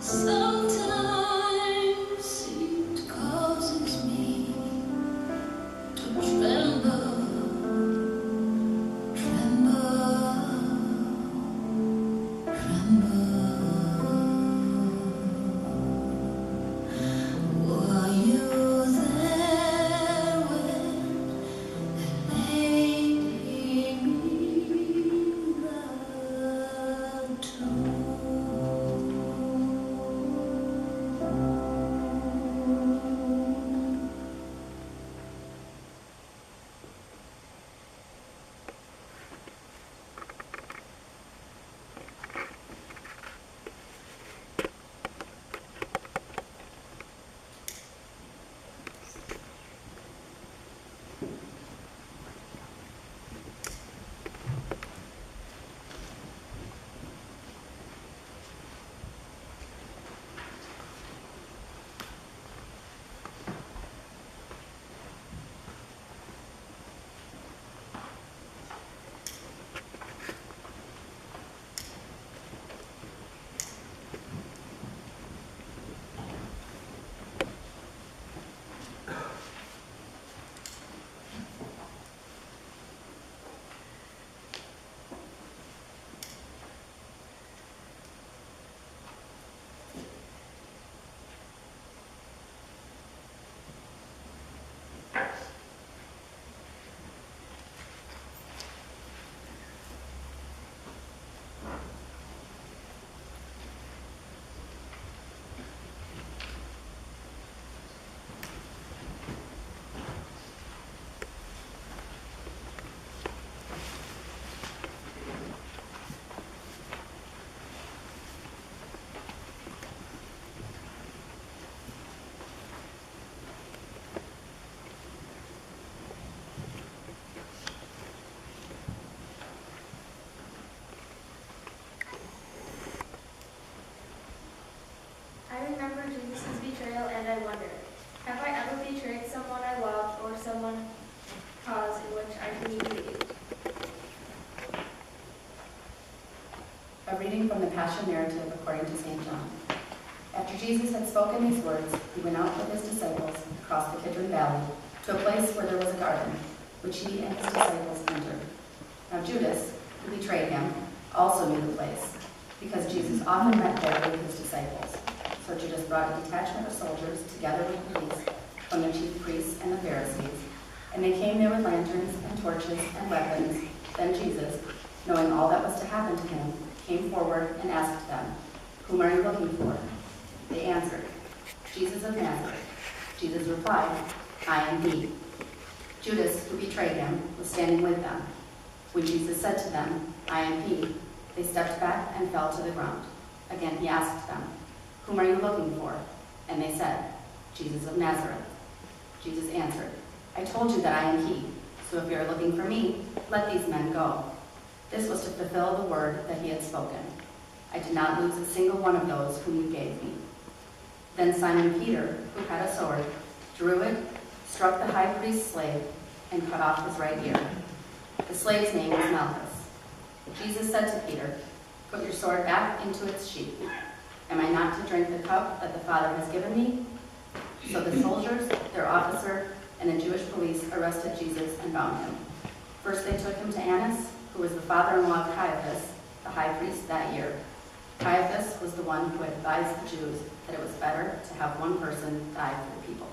Sometimes it causes me to tremble, Were you there when the lady me loved too? I remember Jesus' betrayal and I wonder, have I ever betrayed someone I loved or someone cause in which I believe you? A reading from the Passion Narrative according to St. John. After Jesus had spoken these words, he went out with his disciples across the Kidron Valley to a place where there was a garden, which he and his disciples entered. Now Judas, who betrayed him, also knew the place, because Jesus often met there with his disciples. So Judas brought a detachment of soldiers together with police from the chief priests and the Pharisees, and they came there with lanterns and torches and weapons. Then Jesus, knowing all that was to happen to him, came forward and asked them, "Whom are you looking for?" They answered, "Jesus of Nazareth." Jesus replied, "I am he." Judas, who betrayed him, was standing with them. When Jesus said to them, "I am he," they stepped back and fell to the ground. Again he asked them, "Whom are you looking for?" And they said, "Jesus of Nazareth." Jesus answered, "I told you that I am he, so if you are looking for me, let these men go." This was to fulfill the word that he had spoken. "I did not lose a single one of those whom you gave me." Then Simon Peter, who had a sword, drew it, struck the high priest's slave, and cut off his right ear. The slave's name was Malchus. Jesus said to Peter, "Put your sword back into its sheath. Am I not to drink the cup that the Father has given me?" So the soldiers, their officer, and the Jewish police arrested Jesus and bound him. First they took him to Annas, who was the father-in-law of Caiaphas, the high priest that year. Caiaphas was the one who had advised the Jews that it was better to have one person die for the people.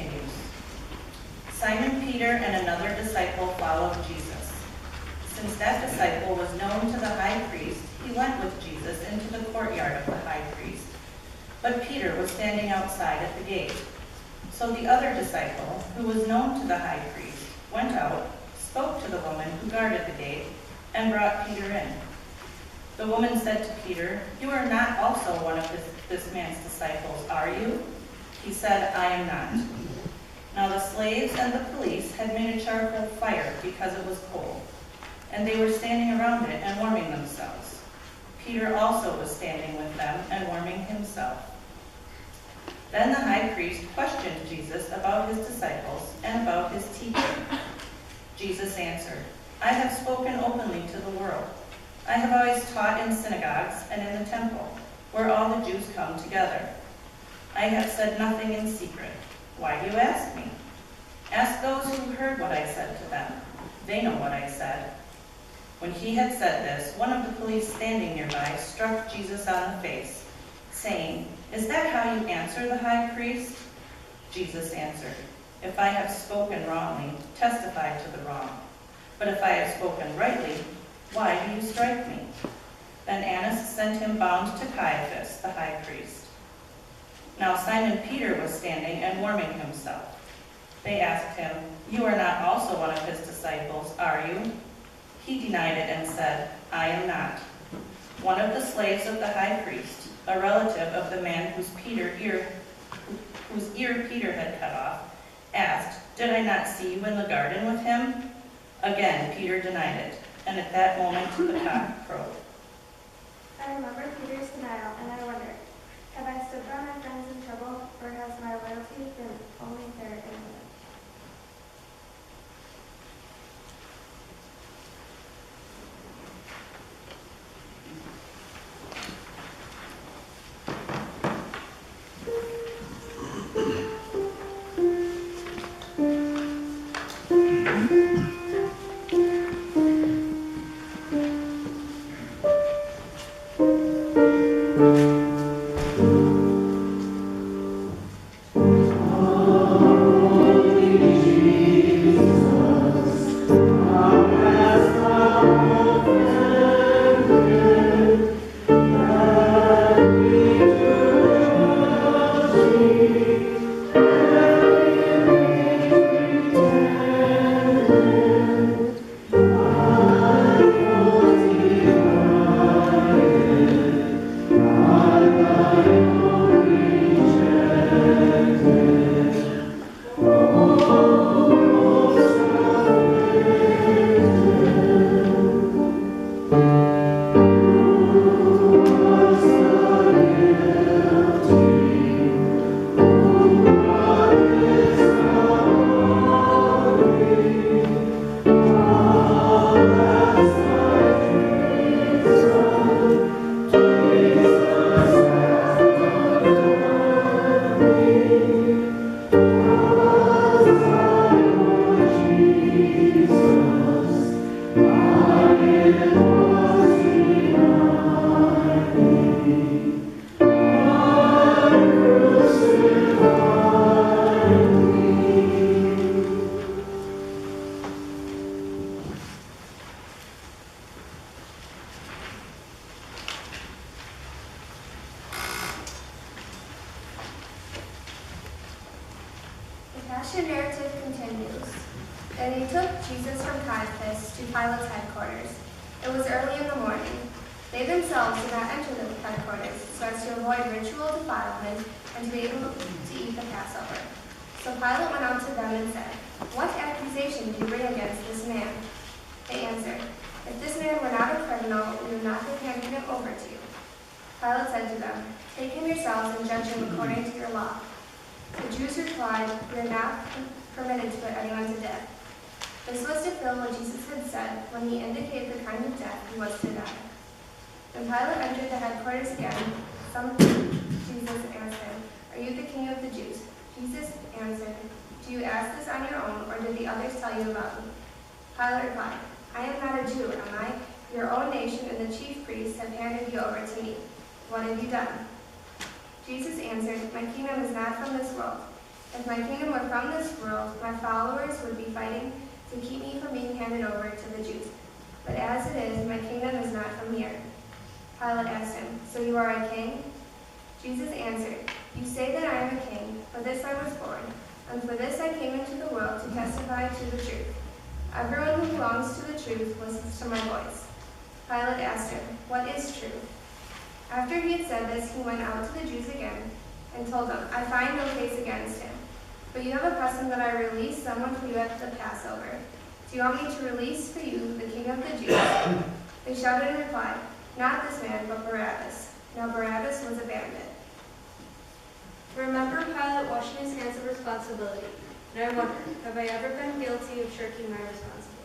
continues. Simon Peter and another disciple followed Jesus. Since that disciple was known to the high priest, he went with Jesus into the courtyard of the high priest. But Peter was standing outside at the gate. So the other disciple, who was known to the high priest, went out, spoke to the woman who guarded the gate, and brought Peter in. The woman said to Peter, "You are not also one of this man's disciples, are you?" He said, "I am not." Now the slaves and the police had made a charcoal fire because it was cold, and they were standing around it and warming themselves. Peter also was standing with them and warming himself. Then the high priest questioned Jesus about his disciples and about his teaching. Jesus answered, "I have spoken openly to the world. I have always taught in synagogues and in the temple, where all the Jews come together. I have said nothing in secret. Why do you ask me? Ask those who heard what I said to them. They know what I said." When he had said this, one of the police standing nearby struck Jesus on the face, saying, "Is that how you answer the high priest?" Jesus answered, "If I have spoken wrongly, testify to the wrong. But if I have spoken rightly, why do you strike me?" Then Annas sent him bound to Caiaphas, the high priest. Now Simon Peter was standing and warming himself. They asked him, "You are not also one of his disciples, are you?" He denied it and said, "I am not." One of the slaves of the high priest, a relative of the man whose ear Peter had cut off, asked, "Did I not see you in the garden with him?" Again Peter denied it, and at that moment the cock crowed. I remember Peter's denial, and I wondered, have I stood by my friends in trouble, or has my loyalty been only fair and good? Passion narrative continues. Then he took Jesus from Caiaphas to Pilate's headquarters. It was early in the morning. They themselves did not enter the headquarters so as to avoid ritual defilement and to be able to eat the Passover. So Pilate went out to them and said, "What accusation do you bring against this man?" They answered, "If this man were not a criminal, we would not have handed him over to you." Pilate said to them, "Take him yourselves and judge him according to your law." The Jews replied, "We are not permitted to put anyone to death." This was to fulfill what Jesus had said when he indicated the kind of death he was to die. When Pilate entered the headquarters again, Jesus asked him, "Are you the king of the Jews?" Jesus answered, "Do you ask this on your own, or did the others tell you about me?" Pilate replied, "I am not a Jew, am I? Your own nation and the chief priests have handed you over to me. What have you done?" Jesus answered, "My kingdom is not from this world. If my kingdom were from this world, my followers would be fighting to keep me from being handed over to the Jews. But as it is, my kingdom is not from here." Pilate asked him, "So you are a king?" Jesus answered, "You say that I am a king. For this I was born, and for this I came into the world to testify to the truth. Everyone who belongs to the truth listens to my voice." Pilate asked him, "What is truth?" After he had said this, he went out to the Jews again and told them, "I find no case against him. But you have a custom that I release someone for you at the Passover. Do you want me to release for you the king of the Jews?" They shouted in reply, "Not this man, but Barabbas." Now Barabbas was a bandit. Remember Pilate washing his hands of responsibility. And I wonder, have I ever been guilty of shirking my responsibility?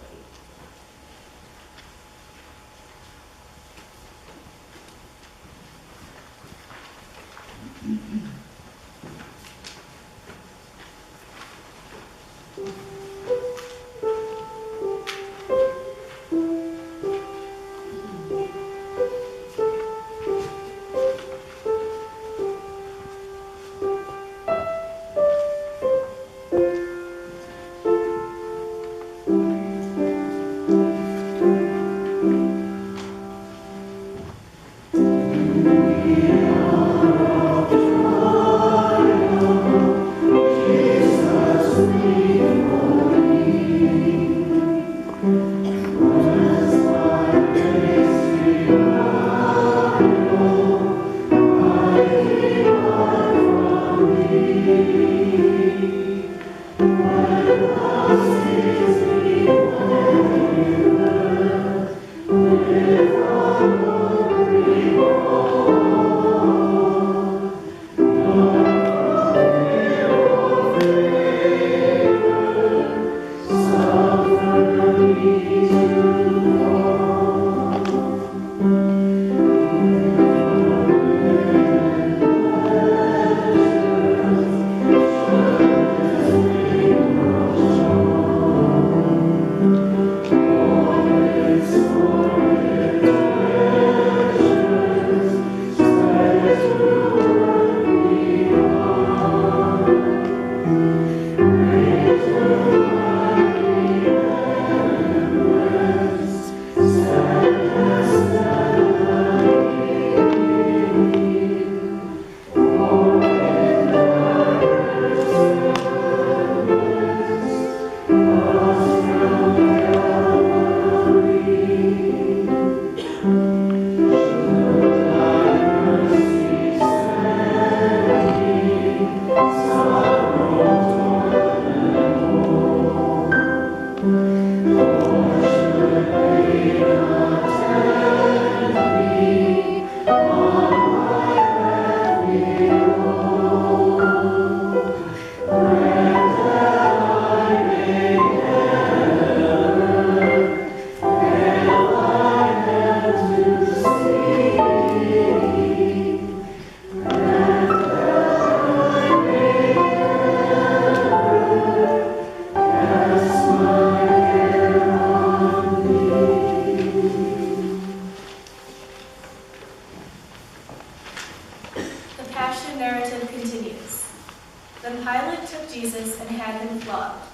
Then Pilate took Jesus and had him flogged,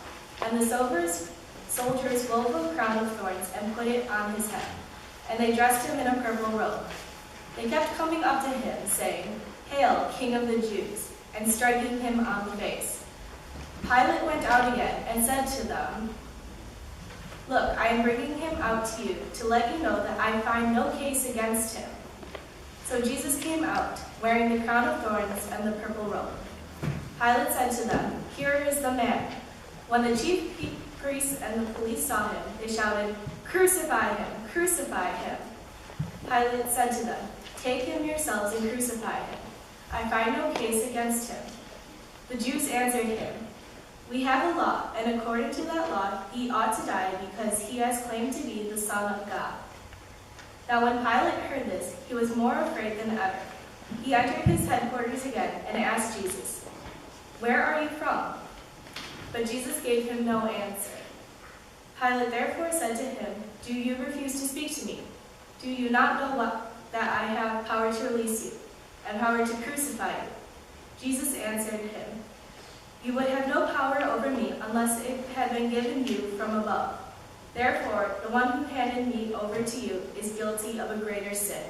and the soldiers wove a crown of thorns and put it on his head, and they dressed him in a purple robe. They kept coming up to him, saying, "Hail, King of the Jews," and striking him on the face. Pilate went out again and said to them, "Look, I am bringing him out to you to let you know that I find no case against him." So Jesus came out, wearing the crown of thorns and the purple robe. Pilate said to them, "Here is the man." When the chief priests and the police saw him, they shouted, "Crucify him! Crucify him!" Pilate said to them, "Take him yourselves and crucify him. I find no case against him." The Jews answered him, "We have a law, and according to that law, he ought to die because he has claimed to be the Son of God." Now when Pilate heard this, he was more afraid than ever. He entered his headquarters again and asked Jesus, "Where are you from?" But Jesus gave him no answer. Pilate therefore said to him, "Do you refuse to speak to me? Do you not know that I have power to release you and power to crucify you?" Jesus answered him, You would have no power over me unless it had been given you from above. Therefore, the one who handed me over to you is guilty of a greater sin.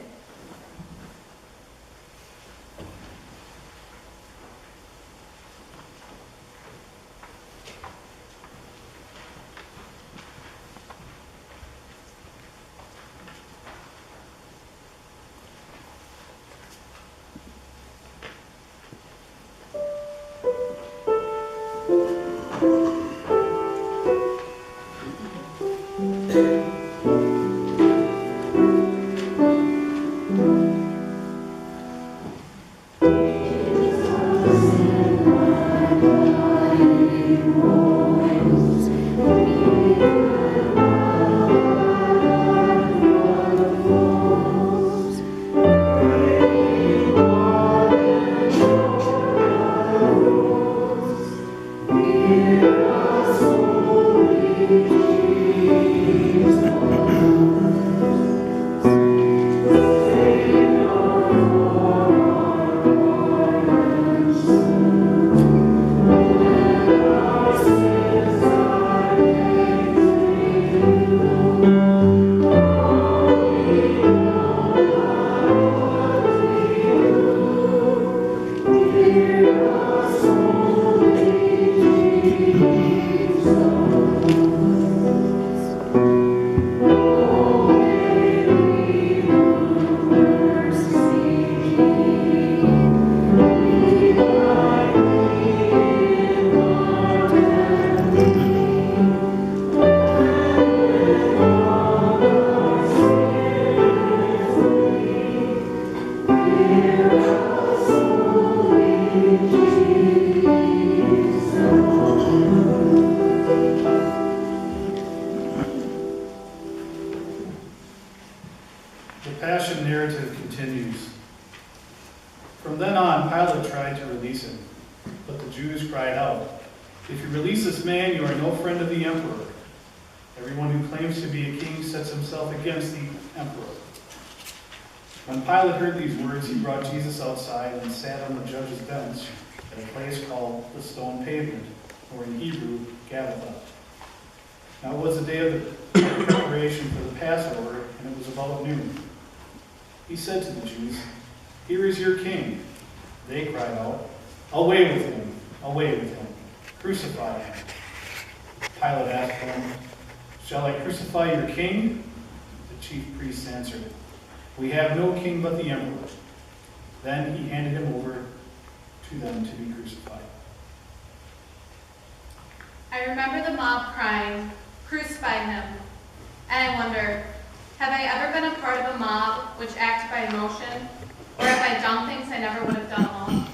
The Passion narrative continues. From then on, Pilate tried to release him, but the Jews cried out, "If you release this man, you are no friend of the emperor. Everyone who claims to be a king sets himself against the emperor." When Pilate heard these words, he brought Jesus outside and sat on the judge's bench at a place called the Stone Pavement, or in Hebrew, Gabbatha. Now it was the day of the preparation for the Passover, and it was about noon. He said to the Jews, "Here is your king." They cried out, "Away with him! Away with him! Crucify him!" Pilate asked them, "Shall I crucify your king?" The chief priests answered, "We have no king but the emperor." Then he handed him over to them to be crucified. I remember the mob crying, "Crucify him." And I wonder, have I ever been a part of a mob which acted by emotion, or have I done things I never would have done alone?